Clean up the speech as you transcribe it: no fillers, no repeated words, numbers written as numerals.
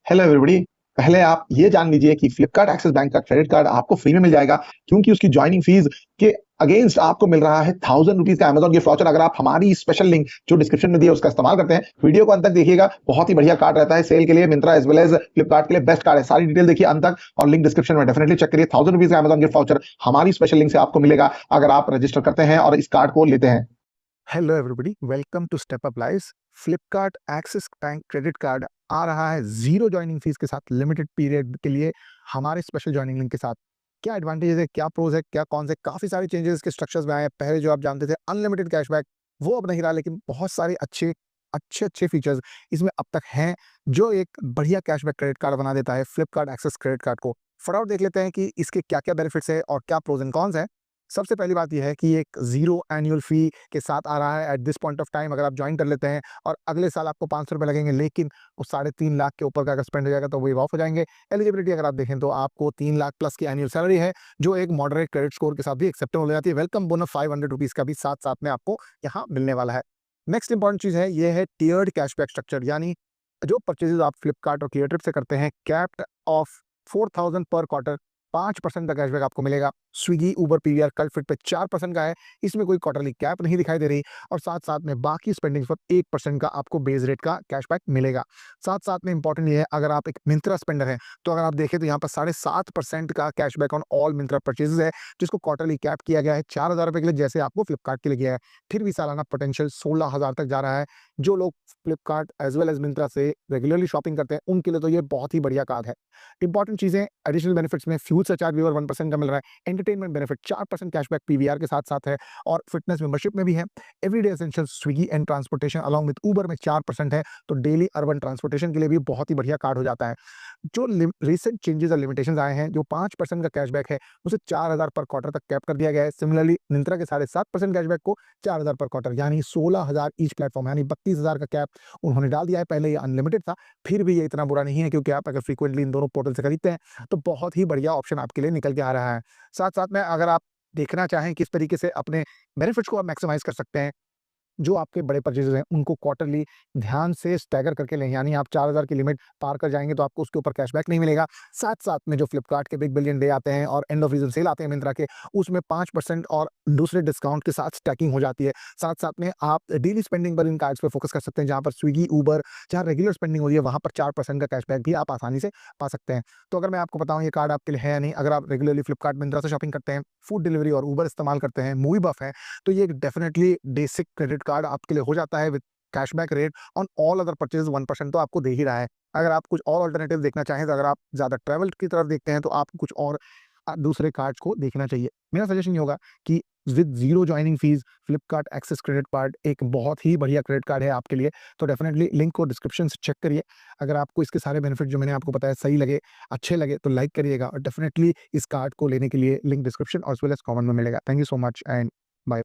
Hello everybody. पहले आप ये जान लीजिए कि फ्लिपकार्ट एक्सिस बैंक का क्रेडिट कार्ड आपको फ्री में मिल जाएगा, क्योंकि उसकी ज्वाइनिंग फीस के अगेंस्ट आपको मिल रहा है 1000 रुपीज का अमेजॉन गिफ्ट वाउचर। अगर आप हमारी स्पेशल लिंक जो डिस्क्रिप्शन में दी है उसका इस्तेमाल करते हैं, वीडियो को अंत तक देखिएगा। बहुत ही बढ़िया कार्ड रहता है सेल के लिए, Myntra as well as Flipkart के लिए बेस्ट कार्ड है। सारी डिटेल देखिए अंत तक और लिंक डिस्क्रिप्शन में डेफिनेटली चेक करिए। 1000 रुपीज का अमेजॉन गिफ्ट वाउचर हमारी स्पेशल लिंक से आपको मिलेगा अगर आप रजिस्टर करते हैं और इस कार्ड को लेते हैं। Hello everybody, welcome to step up lives. Flipkart Axis bank credit card आ रहा है जीरो ज्वाइनिंग फीस के साथ लिमिटेड पीरियड के लिए हमारे स्पेशल ज्वाइनिंग लिंक के साथ। क्या एडवांटेजेस है, क्या प्रोज है, क्या कौन से, काफी सारे चेंजेस के स्ट्रक्चर्स में आए हैं। पहले जो आप जानते थे अनलिमिटेड कैशबैक, वो अब नहीं रहा, लेकिन बहुत सारे अच्छे अच्छे अच्छे फीचर्स इसमें अब तक हैं जो एक बढ़िया कैशबैक क्रेडिट कार्ड बना देता है फ्लिपकार्ट एक्सिस क्रेडिट कार्ड को। फटाफट देख लेते हैं कि इसके क्या क्या बेनिफिट्स है और क्या प्रोज एंड कॉन्स है। सबसे पहली बात यह है कि एक जीरो एनुअल फी के साथ आ रहा है at this point of time. अगर आप ज्वाइन कर लेते हैं और अगले साल आपको 500 रुपये लगेंगे, लेकिन वो 3.5 लाख के ऊपर का अगर स्पेंड हो जाएगा तो वेव ऑफ हो जाएंगे। एलिजिबिलिटी अगर आप देखें तो आपको 3 लाख प्लस की एनुअल सैलरी है, जो एक मॉडरेट क्रेडिट स्कोर के साथ भी एक्सेप्टेबल हो जाती है। वेलकम बोनस 500 रुपीज का भी साथ साथ में आपको यहाँ मिलने वाला है। नेक्स्ट इंपॉर्टेंट चीज है, ये है टियर्ड कैशबैक स्ट्रक्चर, यानी जो परचेजेस आप फ्लिपकार्ट और क्लियर ट्रिप से करते हैं, कैप्ड ऑफ 4000 पर क्वार्टर 5% का कैशबैक आपको मिलेगा। स्विगी, उबर, पीवीआर, कल फिट पे 4% का है, इसमें कोई क्वार्टरली कैप नहीं दिखाई दे रही। और साथ साथ में बाकी स्पेंडिंग्स पर 1% का आपको बेस रेट का कैशबैक मिलेगा। साथ साथ में इंपॉर्टेंट ये है, अगर आप एक मिंत्रा स्पेंडर है तो अगर आप देखें तो यहाँ पर 7.5% का cashback on all Myntra purchases है, जिसको क्वार्टरली कैप किया गया है 4000 रुपये के लिए, जैसे आपको फ्लिपकार्ट के लिए किया है। फिर भी सालाना पोटेंशियल 16,000 तक जा रहा है। जो लोग Flipkart as well as Myntra से रेगुलरली शॉपिंग करते हैं उनके लिए तो ये बहुत ही बढ़िया कार्ड है। इंपॉर्टेंट चीजें, एडिशनल बेनिफिट्स में फ्यूल सरचार्ज भी और 1% का मिल रहा है। एंटरटेनमेंट बेनिफिट 4% कैशबैक पीवीआर के साथ साथ है, और फिटनेस मेंबरशिप में भी है। Everyday essential Swiggy and transportation along with Uber में 4% है, तो डेली अर्बन ट्रांसपोर्टेशन के लिए भी बहुत ही बढ़िया कार्ड हो जाता है। जो रिसेंट चेंजेस और लिमिटेशंस आए हैं, जो 5% का कैशबैक है उसे 4000 पर क्वार्टर तक कैप कर दिया गया है। सिमिलरली मिंत्रा के 7.5% कैशबैक को 4000 पर क्वार्टर यानी 16,000 ईच प्लेटफॉर्म, यानी 32,000 का कैप उन्होंने डाल दिया है। पहले ये अनलिमिटेड था, फिर भी ये इतना बुरा नहीं है, क्योंकि आप अगर फ्रीक्वेंटली इन दोनों पोर्टल से खरीदते हैं तो बहुत ही बढ़िया ऑप्शन आपके लिए निकल के आ रहा है। साथ साथ में अगर आप देखना चाहें किस तरीके से अपने बेनिफिट्स को आप मैक्सिमाइज कर सकते हैं, जो आपके बड़े परचेजेस हैं उनको क्वार्टरली ध्यान से स्टैगर करके लें, यानी आप 4000 की लिमिट पार कर जाएंगे तो आपको उसके ऊपर कैशबैक नहीं मिलेगा। साथ साथ में जो फ्लिपकार्ट के बिग बिलियन डे आते हैं और एंड ऑफ सीजन सेल आते हैं मिंत्रा के, उसमें 5% और दूसरे डिस्काउंट के साथ स्टैकिंग हो जाती है। साथ साथ में आप डेली स्पेंडिंग पर इन कार्ड्स पे फोकस कर सकते हैं, जहां पर स्विगी, उबर, जहां रेगुलर स्पेंडिंग होती है वहां पर 4% का कैशबैक भी आप आसानी से पा सकते हैं। तो अगर मैं आपको बताऊं ये कार्ड आपके लिए है या नहीं, अगर आप रेगुलरली फ्लिपकार्ट मिंत्रा से शॉपिंग करते हैं, फूड डिलीवरी और उबर इस्तेमाल करते हैं, मूवी बफ है, तो ये डेफिनेटली बेसिक क्रेडिट कार्ड आपके लिए हो जाता है। With cashback rate on all other purchase 1% तो आपको दे ही रहा है। अगर आप कुछ और अल्टरनेटिव देखना चाहें, तो अगर आप ज़्यादा ट्रैवल की तरफ देखते हैं तो आपको कुछ और दूसरे कार्ड्स को देखना चाहिए। मेरा सजेशन ये होगा कि with zero joining fees Flipkart Axis credit card एक बहुत ही बढ़िया क्रेडिट कार्ड है आपके लिए। तो डेफिनेटली लिंक को डिस्क्रिप्शन से चेक करिए। अगर आपको इसके सारे बेनिफिट जो मैंने आपको बताया सही लगे, अच्छे लगे, तो लाइक करिएगा, और डेफिनेटली इस कार्ड को लेने के लिए लिंक डिस्क्रिप्शन और एज वेल एज कमेंट में मिलेगा। Thank you so much and